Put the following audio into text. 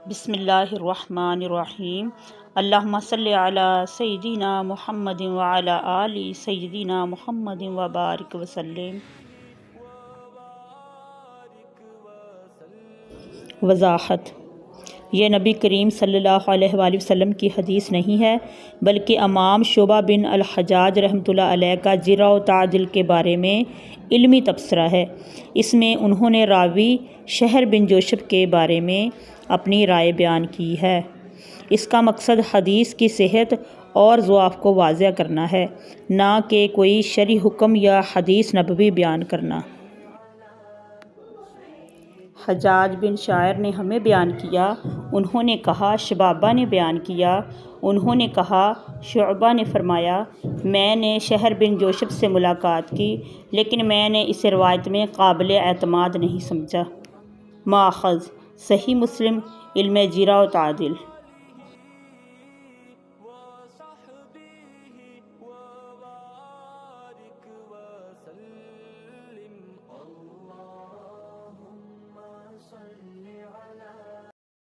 بسم اللہ الرحمن الرحیم۔ اللہم صلی علی سیدنا محمد وعلی آل سیدنا محمد وبارک وسلم۔ وضاحت: یہ نبی کریم صلی اللہ علیہ وآلہ وسلم کی حدیث نہیں ہے، بلکہ امام شعبہ بن الحجاج رحمۃ اللہ علیہ کا جرح و تعدل کے بارے میں علمی تبصرہ ہے۔ اس میں انہوں نے راوی شہر بن جوشب کے بارے میں اپنی رائے بیان کی ہے۔ اس کا مقصد حدیث کی صحت اور ضعف کو واضح کرنا ہے، نہ کہ کوئی شرعی حکم یا حدیث نبوی بیان کرنا۔ حجاج بن شاعر نے ہمیں بیان کیا، انہوں نے کہا شبابہ نے بیان کیا، انہوں نے کہا شعبہ نے فرمایا میں نے شہر بن جوشب سے ملاقات کی، لیکن میں نے اسے روایت میں قابل اعتماد نہیں سمجھا۔ ماخذ: صحیح مسلم، علم جرح و تعدل۔